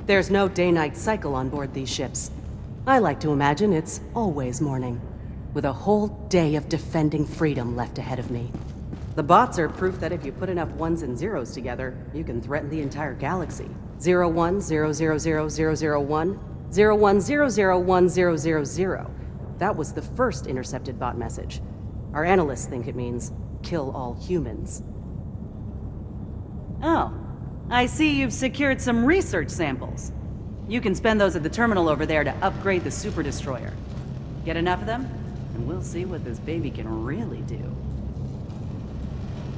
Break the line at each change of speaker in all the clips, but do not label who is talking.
There's no day-night cycle on board these ships. I like to imagine it's always morning, with a whole day of defending freedom left ahead of me. The bots are proof that if you put enough ones and zeros together, you can threaten the entire galaxy. 01000001, 01001000. That was the first intercepted bot message. Our analysts think it means, kill all humans.
Oh, I see you've secured some research samples. You can spend those at the terminal over there to upgrade the super destroyer. Get enough of them, and we'll see what this baby can really do.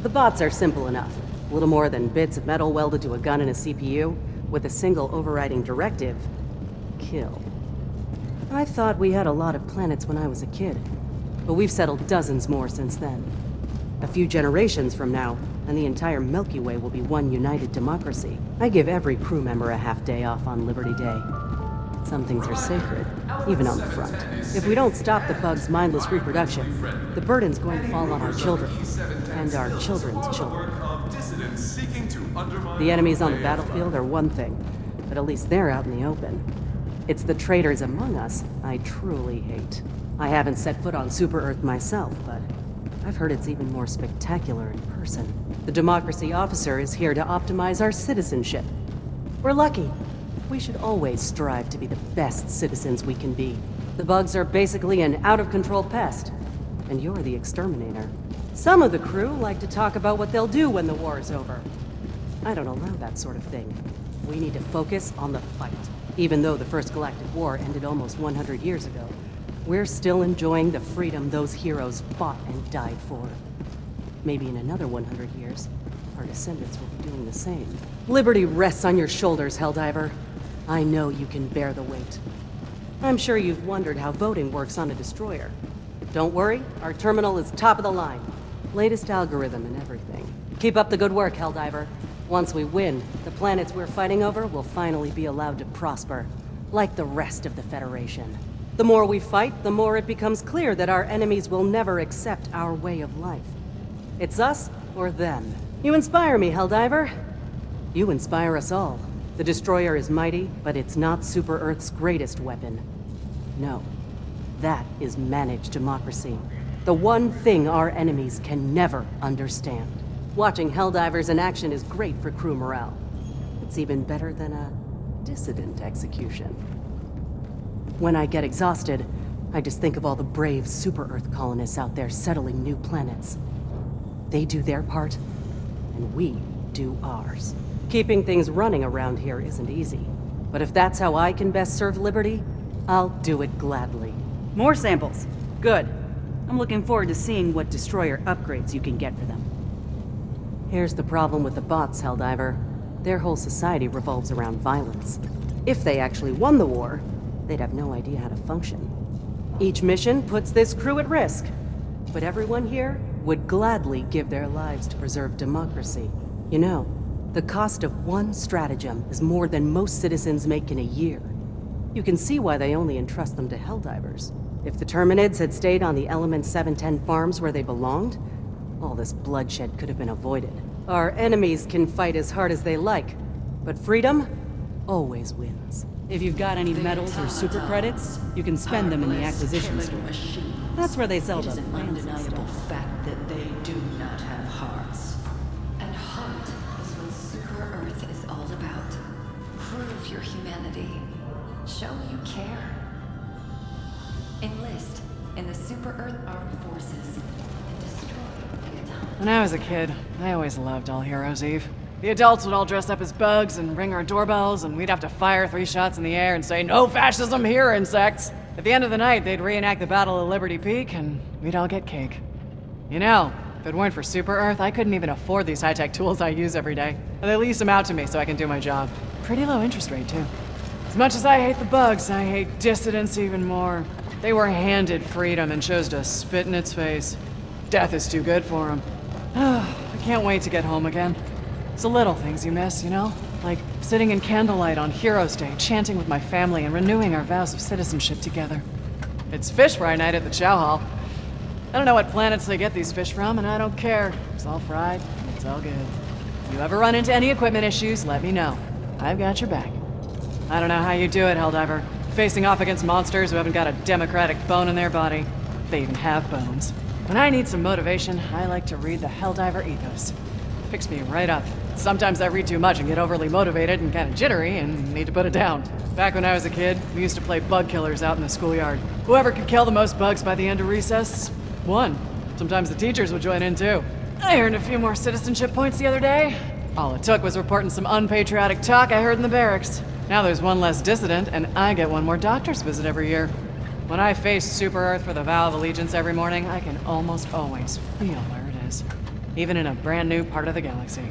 The bots are simple enough. Little more than bits of metal welded to a gun and a CPU, with a single overriding directive: kill. I thought we had a lot of planets when I was a kid, but we've settled dozens more since then. A few generations from now, and the entire Milky Way will be one united democracy. I give every crew member a half-day off on Liberty Day. Some things are sacred, even on the front. If we don't stop the bugs' mindless reproduction, the burden's going to fall on our children, and our children's children. The enemies on the battlefield are one thing, but at least they're out in the open. It's the traitors among us I truly hate. I haven't set foot on Super Earth myself, but I've heard it's even more spectacular in person. The democracy officer is here to optimize our citizenship. We're lucky. We should always strive to be the best citizens we can be. The bugs are basically an out-of-control pest, and you're the exterminator. Some of the crew like to talk about what they'll do when the war is over. I don't allow that sort of thing. We need to focus on the fight. Even though the First Galactic War ended almost 100 years ago, we're still enjoying the freedom those heroes fought and died for. Maybe in another 100 years, our descendants will be doing the same. Liberty rests on your shoulders, Helldiver. I know you can bear the weight. I'm sure you've wondered how voting works on a destroyer. Don't worry, our terminal is top of the line. Latest algorithm and everything. Keep up the good work, Helldiver. Once we win, the planets we're fighting over will finally be allowed to prosper, like the rest of the Federation. The more we fight, the more it becomes clear that our enemies will never accept our way of life. It's us or them. You inspire me, Helldiver. You inspire us all. The destroyer is mighty, but it's not Super Earth's greatest weapon. No, that is managed democracy. The one thing our enemies can never understand. Watching Helldivers in action is great for crew morale. It's even better than a dissident execution. When I get exhausted, I just think of all the brave Super-Earth colonists out there settling new planets. They do their part, and we do ours. Keeping things running around here isn't easy, but if that's how I can best serve Liberty, I'll do it gladly.
More samples. Good. I'm looking forward to seeing what destroyer upgrades you can get for them.
Here's the problem with the bots, Helldiver. Their whole society revolves around violence. If they actually won the war, they'd have no idea how to function. Each mission puts this crew at risk, but everyone here would gladly give their lives to preserve democracy. You know, the cost of one stratagem is more than most citizens make in a year. You can see why they only entrust them to Helldivers. If the Terminids had stayed on the Element 710 farms where they belonged, all this bloodshed could have been avoided. Our enemies can fight as hard as they like, but freedom always wins.
If you've got any medals or super credits, you can spend them in the acquisition store. That's where they sell them.
It is an undeniable fact that they do not have hearts. And heart is what Super Earth is all about. Prove your humanity. Show you care. Enlist in the Super Earth Armed Forces and destroy the atomic.
When I was a kid, I always loved All Heroes Eve. The adults would all dress up as bugs and ring our doorbells, and we'd have to fire 3 shots in the air and say, "No fascism here, insects!" At the end of the night, they'd reenact the Battle of Liberty Peak, and we'd all get cake. You know, if it weren't for Super Earth, I couldn't even afford these high-tech tools I use every day. And they lease them out to me so I can do my job. Pretty low interest rate, too. As much as I hate the bugs, I hate dissidents even more. They were handed freedom and chose to spit in its face. Death is too good for them. I can't wait to get home again. It's the little things you miss, you know? Like sitting in candlelight on Heroes Day, chanting with my family and renewing our vows of citizenship together. It's fish fry night at the chow hall. I don't know what planets they get these fish from, and I don't care. It's all fried, it's all good. If you ever run into any equipment issues, let me know. I've got your back. I don't know how you do it, Helldiver. Facing off against monsters who haven't got a democratic bone in their body. If they even have bones. When I need some motivation, I like to read the Helldiver ethos. Picks me right up. Sometimes I read too much and get overly motivated and kind of jittery and need to put it down. Back when I was a kid, we used to play bug killers out in the schoolyard. Whoever could kill the most bugs by the end of recess won. Sometimes the teachers would join in too. I earned a few more citizenship points the other day. All it took was reporting some unpatriotic talk I heard in the barracks. Now there's one less dissident, and I get one more doctor's visit every year. When I face Super Earth for the vow of allegiance every morning, I can almost always feel where it is. Even in a brand new part of the galaxy.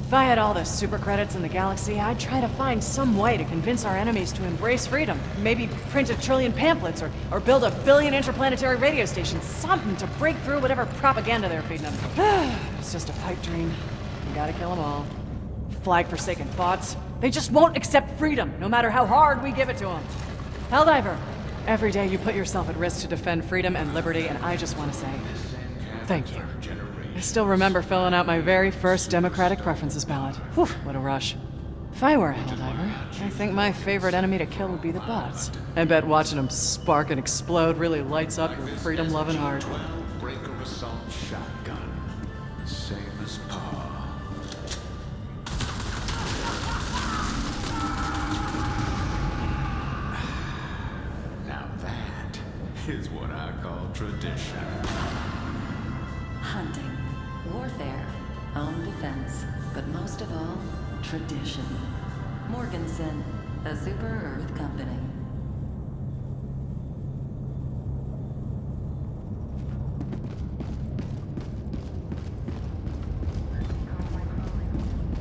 If I had all the super credits in the galaxy, I'd try to find some way to convince our enemies to embrace freedom. Maybe print 1 trillion pamphlets or build 1 billion interplanetary radio stations. Something to break through whatever propaganda they're feeding them. It's just a pipe dream. You gotta kill them all. Flag-forsaken bots. They just won't accept freedom, no matter how hard we give it to them. Helldiver, every day you put yourself at risk to defend freedom and liberty, and I just want to say, thank you. I still remember filling out my very first Democratic Preferences ballot. Whew, what a rush. If I were a Helldiver, I think my favorite enemy to kill would be the bots. I bet watching them spark and explode really lights up your freedom-loving heart.
Breaker assault shotgun. Same as Pa. Now that is what I call tradition.
Hunting, warfare, own defense, but most of all, tradition. Morganson, a Super Earth company.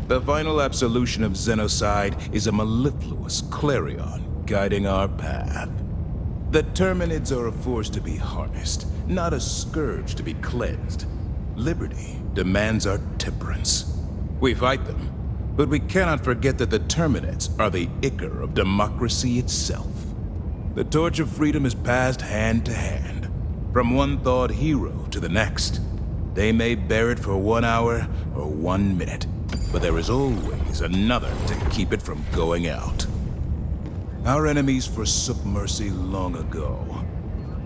The final absolution of Xenocide is a mellifluous clarion guiding our path. The Terminids are a force to be harnessed, not a scourge to be cleansed. Liberty demands our temperance. We fight them, but we cannot forget that the Terminids are the ichor of democracy itself. The torch of freedom is passed hand to hand, from one thawed hero to the next. They may bear it for 1 hour or 1 minute, but there is always another to keep it from going out. Our enemies forsook mercy long ago.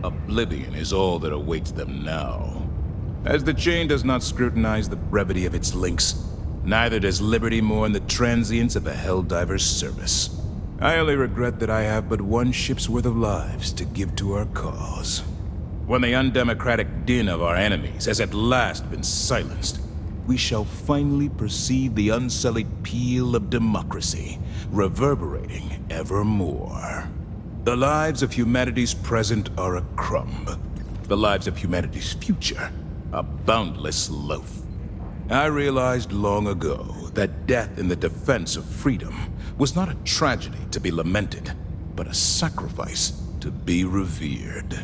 Oblivion is all that awaits them now. As the chain does not scrutinize the brevity of its links, neither does liberty mourn the transience of a Helldiver's service. I only regret that I have but 1 ship's worth of lives to give to our cause. When the undemocratic din of our enemies has at last been silenced, we shall finally perceive the unsullied peal of democracy, reverberating evermore. The lives of humanity's present are a crumb. The lives of humanity's future, a boundless loaf. I realized long ago that death in the defense of freedom was not a tragedy to be lamented, but a sacrifice to be revered.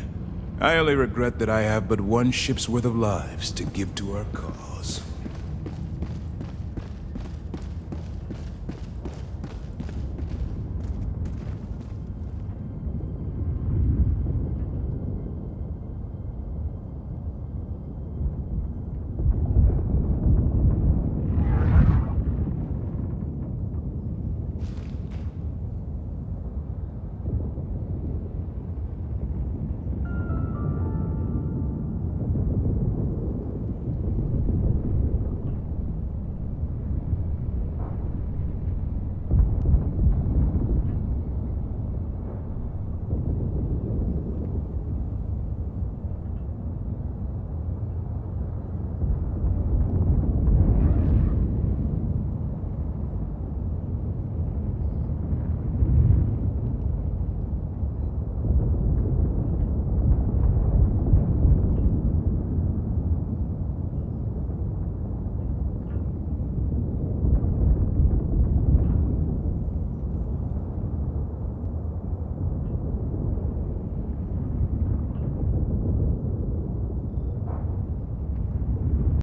I only regret that I have but 1 ship's worth of lives to give to our cause.